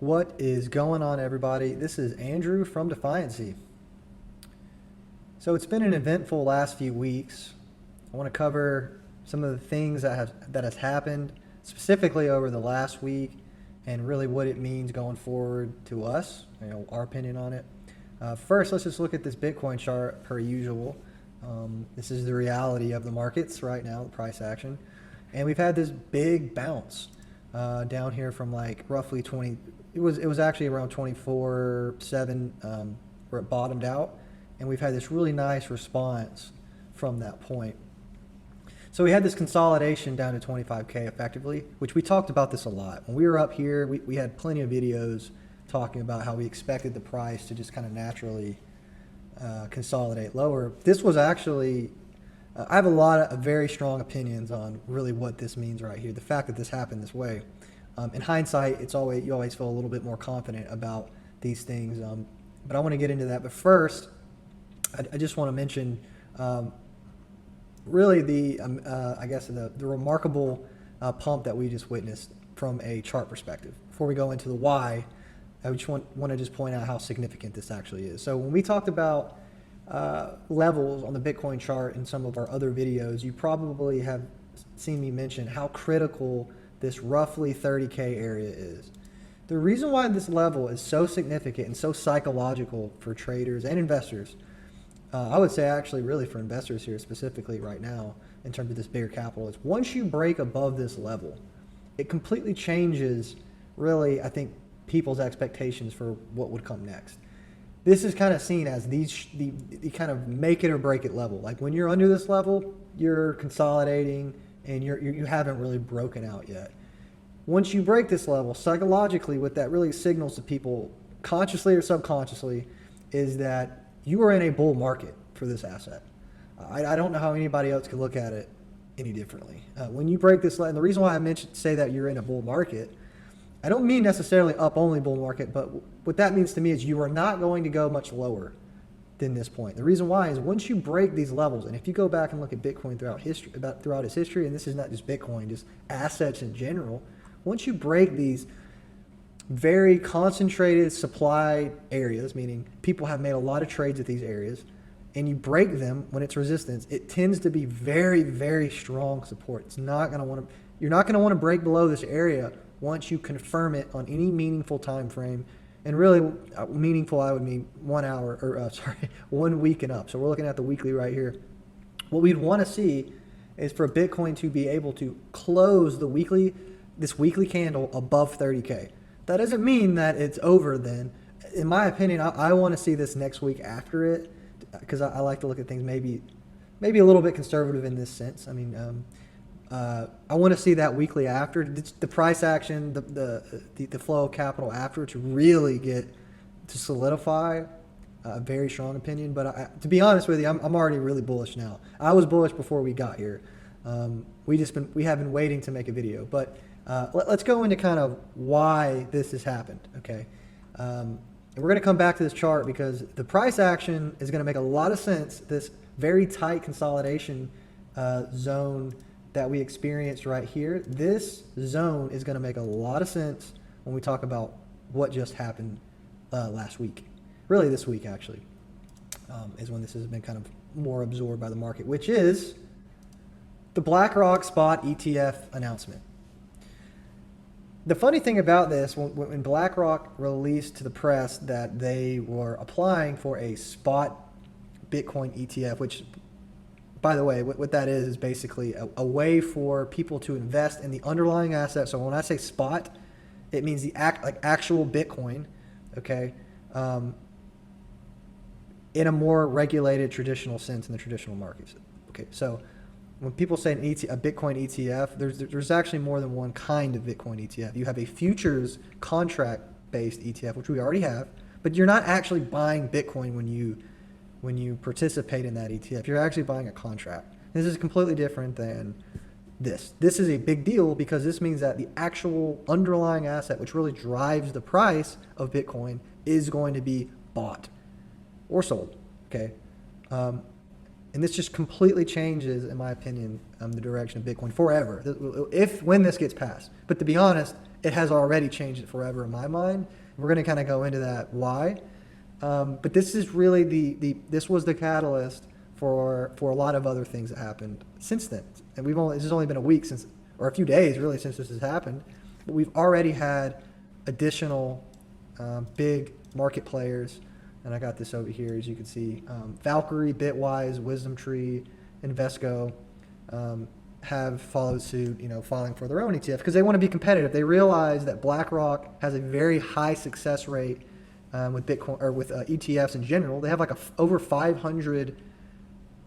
What is going on, everybody? This is Andrew from DeFiancy. So it's been an eventful last few weeks. I want to cover some of the things that has happened specifically over the last week and really what it means going forward to us, our opinion on it. First, let's just look at this Bitcoin chart per usual. This is the reality of the markets right now, the price action. And we've had this big bounce down here from like roughly 20. It was actually around 24.7 where it bottomed out, and we've had this really nice response from that point. So we had this consolidation down to 25K effectively, which we talked about this a lot. When we were up here, we had plenty of videos talking about how we expected the price to just kind of naturally consolidate lower. This was actually, I have a lot of very strong opinions on really what this means right here. The fact that this happened this way. In hindsight, you always feel a little bit more confident about these things. But I want to get into that. But first, I just want to mention really the remarkable pump that we just witnessed from a chart perspective. Before we go into the why, I just want to just point out how significant this actually is. So when we talked about levels on the Bitcoin chart in some of our other videos, you probably have seen me mention how critical this roughly 30K area is. The reason why this level is so significant and so psychological for traders and investors, I would say actually really for investors here specifically right now in terms of this bigger capital, is once you break above this level, it completely changes really, I think, people's expectations for what would come next. This is kind of seen as the kind of make it or break it level. Like when you're under this level, you're consolidating and you haven't really broken out yet. Once you break this level, psychologically, what that really signals to people, consciously or subconsciously, is that you are in a bull market for this asset. I don't know how anybody else could look at it any differently. When you break this level, and the reason why I say that you're in a bull market, I don't mean necessarily up only bull market, but what that means to me is you are not going to go much lower than this point. The reason why is once you break these levels, and if you go back and look at Bitcoin throughout its history, and this is not just Bitcoin, just assets in general, once you break these very concentrated supply areas, meaning people have made a lot of trades at these areas, and you break them when it's resistance, it tends to be very, very strong support. You're not going to want to break below this area once you confirm it on any meaningful time frame. And really meaningful, I would mean 1 hour, or 1 week and up. So we're looking at the weekly right here. What we'd want to see is for Bitcoin to be able to close this weekly candle above 30K. That doesn't mean that it's over then. In my opinion, I want to see this next week after it, because I like to look at things maybe a little bit conservative in this sense. I mean, I want to see that weekly after the price action, the flow of capital after to really get to solidify a very strong opinion. But to be honest with you, I'm already really bullish now. I was bullish before we got here. We have been waiting to make a video, but let's go into kind of why this has happened. Okay, and we're going to come back to this chart because the price action is going to make a lot of sense. This very tight consolidation zone that we experienced right here, this zone is going to make a lot of sense when we talk about what just happened last week. Really this week actually is when this has been kind of more absorbed by the market, which is the BlackRock spot ETF announcement. The funny thing about this, when BlackRock released to the press that they were applying for a spot Bitcoin ETF, which, by the way, what that is basically a way for people to invest in the underlying asset. So when I say spot, it means the actual Bitcoin, okay, in a more regulated traditional sense in the traditional markets. Okay, so when people say a Bitcoin ETF, there's actually more than one kind of Bitcoin ETF. You have a futures contract-based ETF, which we already have, but you're not actually buying Bitcoin when you participate in that ETF. You're actually buying a contract. This is completely different than this. This is a big deal because this means that the actual underlying asset, which really drives the price of Bitcoin, is going to be bought or sold. Okay. And this just completely changes, in my opinion, the direction of Bitcoin forever, when this gets passed. But to be honest, it has already changed it forever in my mind. We're going to kind of go into that why. But this is really this was the catalyst for a lot of other things that happened since then. And this has only been a week since, or a few days really, since this has happened. But we've already had additional big market players, and I got this over here as you can see. Valkyrie, Bitwise, WisdomTree, Invesco have followed suit, filing for their own ETF because they want to be competitive. They realize that BlackRock has a very high success rate with Bitcoin or with ETFs in general. They have like over 500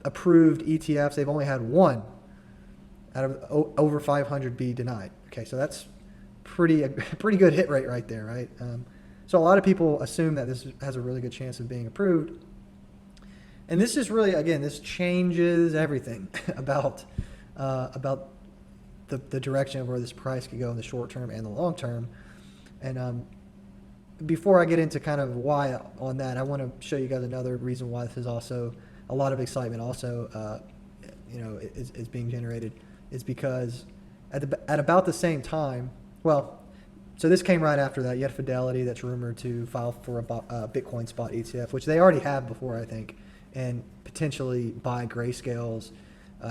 approved ETFs. They've only had one out of over 500 be denied. Okay, so that's pretty good hit rate right there, right? So a lot of people assume that this has a really good chance of being approved. And this is really, again, this changes everything about the direction of where this price could go in the short term and the long term. And before I get into kind of why on that, I want to show you guys another reason why this is also a lot of excitement also, is being generated, is because at about the same time, so this came right after that. You had Fidelity that's rumored to file for a Bitcoin spot ETF, which they already have before, I think, and potentially buy Grayscale's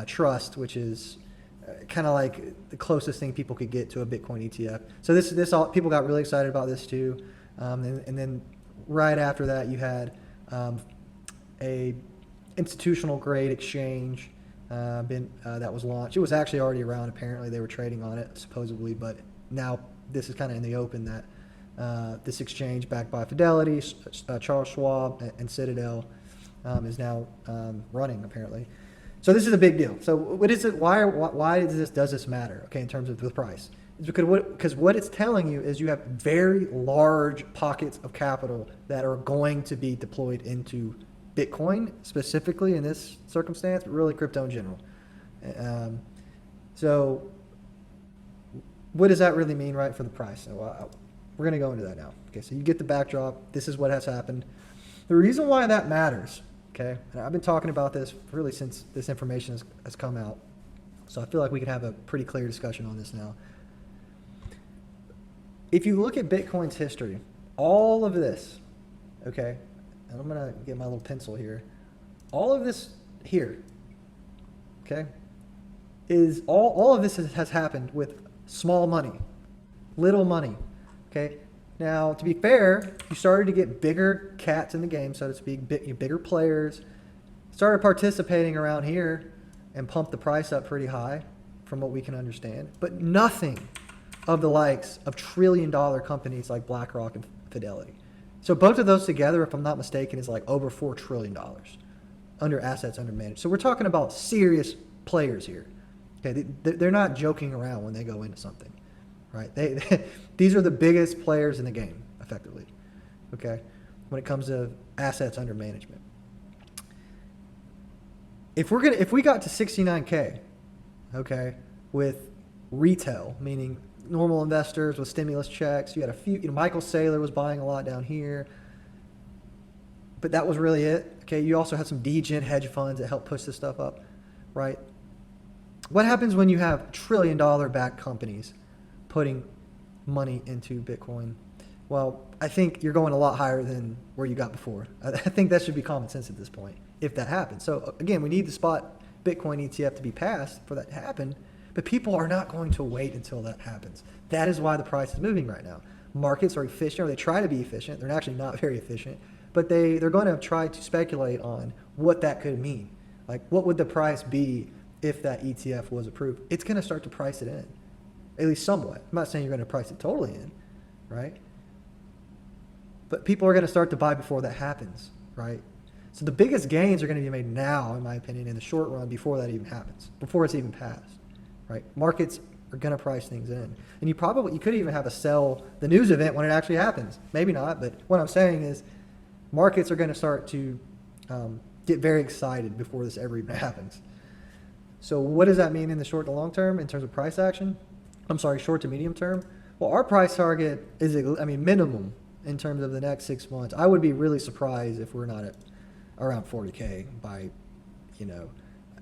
Trust, which is kind of like the closest thing people could get to a Bitcoin ETF. So this all people got really excited about this too, and then right after that you had a institutional grade exchange that was launched. It was actually already around. Apparently they were trading on it supposedly, but now this is kind of in the open that this exchange backed by Fidelity, Charles Schwab, and Citadel is now running apparently. So this is a big deal. So what is it? Why does this matter? Okay, in terms of the price, it's because what it's telling you is you have very large pockets of capital that are going to be deployed into Bitcoin specifically in this circumstance, but really crypto in general. So what does that really mean, right, for the price? So we're going to go into that now. Okay, so you get the backdrop. This is what has happened. The reason why that matters, okay, and I've been talking about this really since this information has come out, so I feel like we can have a pretty clear discussion on this now. If you look at Bitcoin's history, all of this, okay, and I'm going to get my little pencil here, all of this here, okay, is all of this has happened with small money, little money, okay? Now, to be fair, you started to get bigger cats in the game, so to speak, bigger players, started participating around here and pumped the price up pretty high from what we can understand, but nothing of the likes of trillion-dollar companies like BlackRock and Fidelity. So both of those together, if I'm not mistaken, is like over $4 trillion under assets under management. So we're talking about serious players here. Okay, they're not joking around when they go into something, right? These are the biggest players in the game, effectively, okay, when it comes to assets under management. If we got to 69K, okay, with retail, meaning normal investors with stimulus checks, you had a few, Michael Saylor was buying a lot down here, but that was really it. Okay, you also had some degen hedge funds that helped push this stuff up, right? What happens when you have trillion-dollar backed companies putting money into Bitcoin? Well, I think you're going a lot higher than where you got before. I think that should be common sense at this point, if that happens. So again, we need the spot Bitcoin ETF to be passed for that to happen, but people are not going to wait until that happens. That is why the price is moving right now. Markets are efficient, or they try to be efficient. They're actually not very efficient, but they're going to try to speculate on what that could mean. Like, what would the price be if that ETF was approved? It's going to start to price it in, at least somewhat. I'm not saying you're going to price it totally in, right? But people are going to start to buy before that happens, right? So the biggest gains are going to be made now, in my opinion, in the short run before that even happens, before it's even passed, right? Markets are going to price things in. And you could even have a sell the news event when it actually happens. Maybe not, but what I'm saying is markets are going to start to get very excited before this ever even happens. So what does that mean in the short to long term in terms of price action? Short to medium term? Well, our price target is, minimum in terms of the next 6 months. I would be really surprised if we're not at around 40K by,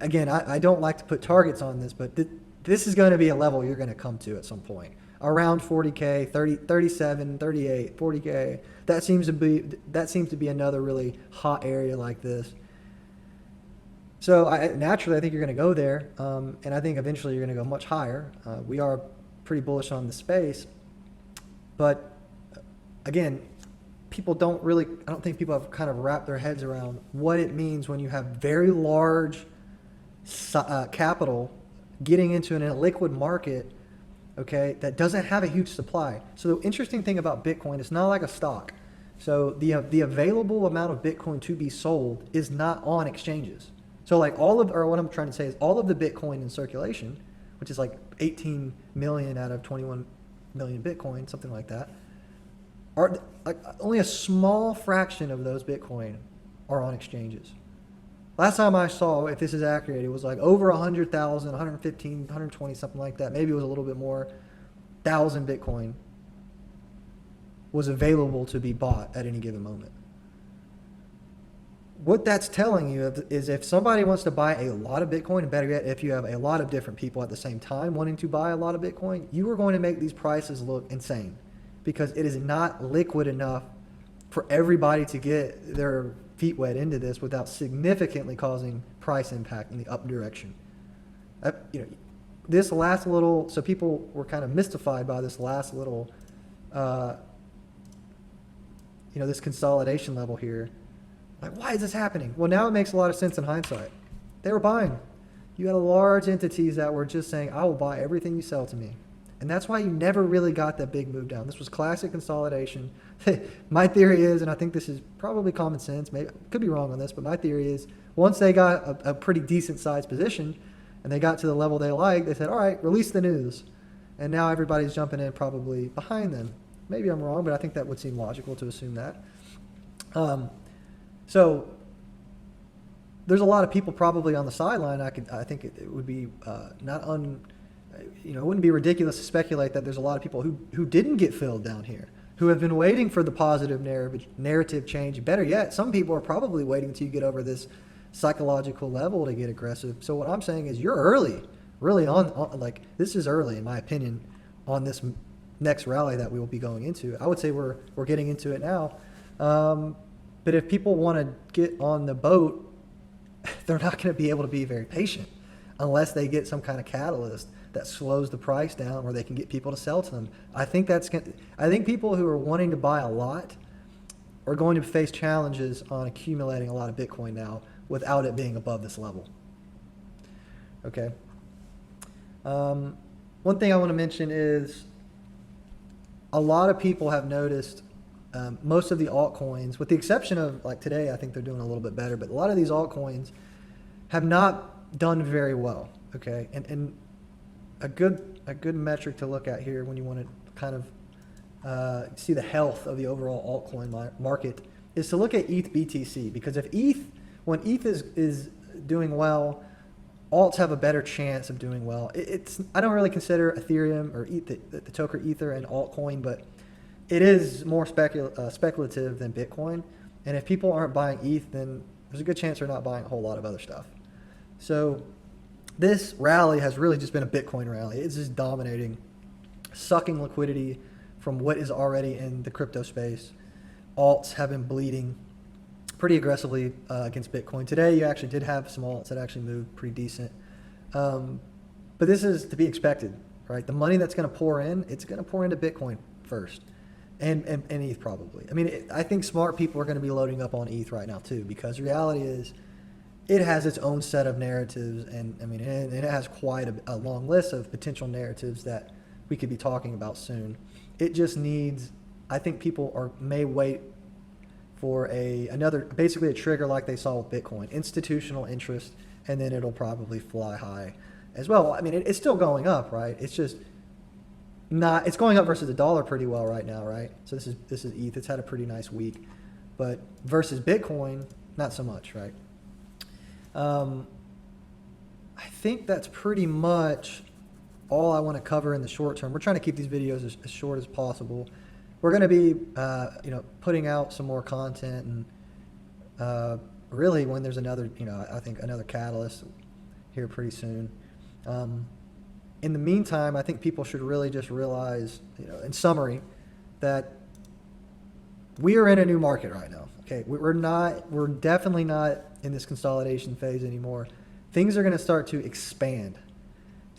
again, I don't like to put targets on this, but this is going to be a level you're going to come to at some point. around 40K, 30, 37, 38, 40K. That seems to be another really hot area like this. So naturally, I think you're going to go there, and I think eventually you're going to go much higher. We are pretty bullish on the space, but again, I don't think people have kind of wrapped their heads around what it means when you have very large capital getting into an illiquid market, okay, that doesn't have a huge supply. So the interesting thing about Bitcoin, it's not like a stock. So the available amount of Bitcoin to be sold is not on exchanges. So like what I'm trying to say is all of the Bitcoin in circulation, which is like 18 million out of 21 million Bitcoin, something like that, are like only a small fraction of those Bitcoin are on exchanges. Last time I saw, if this is accurate, it was like over 100,000, 115, 120, something like that. Maybe it was a little bit more, 1,000 Bitcoin was available to be bought at any given moment. What that's telling you is if somebody wants to buy a lot of Bitcoin, and better yet, if you have a lot of different people at the same time wanting to buy a lot of Bitcoin, you are going to make these prices look insane because it is not liquid enough for everybody to get their feet wet into this without significantly causing price impact in the up direction. This last little, so people were kind of mystified by this last little, this consolidation level here. Like, why is this happening? Well, now it makes a lot of sense in hindsight. They were buying. You had large entities that were just saying, I will buy everything you sell to me. And that's why you never really got that big move down. This was classic consolidation. My theory is, and I think this is probably common sense, maybe I could be wrong on this, but my theory is once they got a pretty decent sized position and they got to the level they liked, they said, all right, release the news. And now everybody's jumping in probably behind them. Maybe I'm wrong, but I think that would seem logical to assume that. So there's a lot of people probably on the sideline. I think it would be it wouldn't be ridiculous to speculate that there's a lot of people who didn't get filled down here, who have been waiting for the positive narrative change. Better yet, some people are probably waiting till you get over this psychological level to get aggressive. So what I'm saying is you're early, really like this is early in my opinion on this next rally that we will be going into. I would say we're getting into it now. But if people want to get on the boat, they're not going to be able to be very patient unless they get some kind of catalyst that slows the price down where they can get people to sell to them. I think people who are wanting to buy a lot are going to face challenges on accumulating a lot of Bitcoin now without it being above this level. Okay. One thing I want to mention is a lot of people have noticed most of the altcoins, with the exception of like today, I think they're doing a little bit better, but a lot of these altcoins have not done very well. Okay, and a good metric to look at here when you want to kind of see the health of the overall altcoin market is to look at ETH BTC, because when ETH is doing well, alts have a better chance of doing well. I don't really consider Ethereum or the token Ether an altcoin, but it is more speculative than Bitcoin. And if people aren't buying ETH, then there's a good chance they're not buying a whole lot of other stuff. So this rally has really just been a Bitcoin rally. It's just dominating, sucking liquidity from what is already in the crypto space. Alts have been bleeding pretty aggressively against Bitcoin. Today, you actually did have some alts that actually moved pretty decent. But this is to be expected, right? The money that's going to pour in, it's going to pour into Bitcoin first. And ETH probably. I mean, I think smart people are going to be loading up on ETH right now too, because the reality is it has its own set of narratives, and I mean, it has quite a long list of potential narratives that we could be talking about soon. It just needs, I think people may wait for basically a trigger like they saw with Bitcoin, institutional interest, and then it'll probably fly high as well. I mean, it's still going up, right? It's just it's going up versus the dollar pretty well right now, right? So this is ETH. It's had a pretty nice week, but versus Bitcoin, not so much, right? I think that's pretty much all I want to cover in the short term. We're trying to keep these videos as short as possible. We're going to be, putting out some more content, and really when there's another, I think another catalyst here pretty soon. in the meantime, I think people should really just realize, in summary, that we are in a new market right now. Okay, we're definitely not in this consolidation phase anymore. Things are going to start to expand,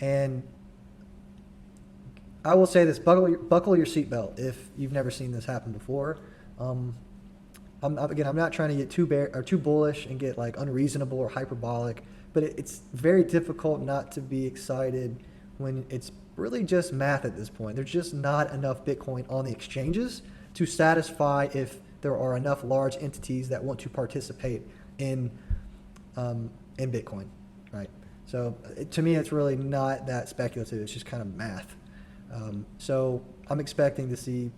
and I will say this: buckle your seatbelt if you've never seen this happen before. I'm not trying to get too bullish and get like unreasonable or hyperbolic, but it's very difficult not to be excited when it's really just math at this point. There's just not enough Bitcoin on the exchanges to satisfy if there are enough large entities that want to participate in Bitcoin, right? So to me, it's really not that speculative. It's just kind of math. So I'm expecting to see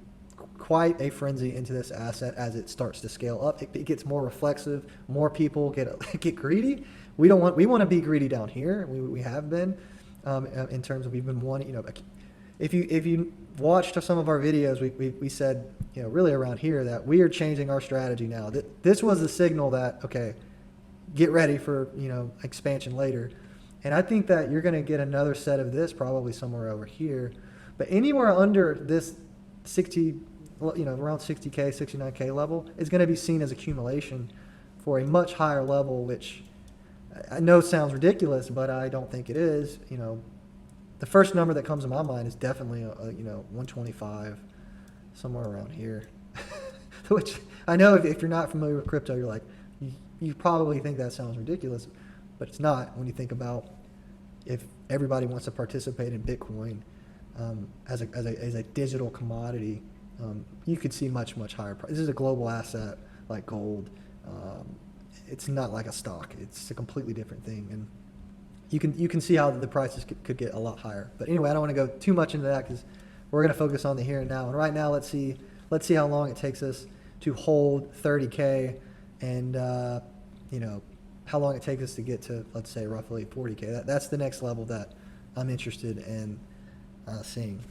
quite a frenzy into this asset as it starts to scale up. It gets more reflexive. More people get greedy. We want to be greedy down here. We have been in terms of we've been wanting. If you watched some of our videos, we said really around here that we are changing our strategy now. This was the signal that okay, get ready for expansion later, and I think that you're going to get another set of this probably somewhere over here, but anywhere under this 60, around 60K, 69K level is going to be seen as accumulation for a much higher level, which I know sounds ridiculous, but I don't think it is. The first number that comes to my mind is definitely 125, somewhere around here. Which I know if you're not familiar with crypto, you're like, you probably think that sounds ridiculous, but it's not when you think about if everybody wants to participate in Bitcoin as a digital commodity. You could see much higher price. This is a global asset like gold. It's not like a stock. It's a completely different thing, and you can see how the prices could get a lot higher. But anyway, I don't want to go too much into that because we're going to focus on the here and now. And right now, let's see how long it takes us to hold 30K, and how long it takes us to get to, let's say, roughly 40K. That's the next level that I'm interested in seeing.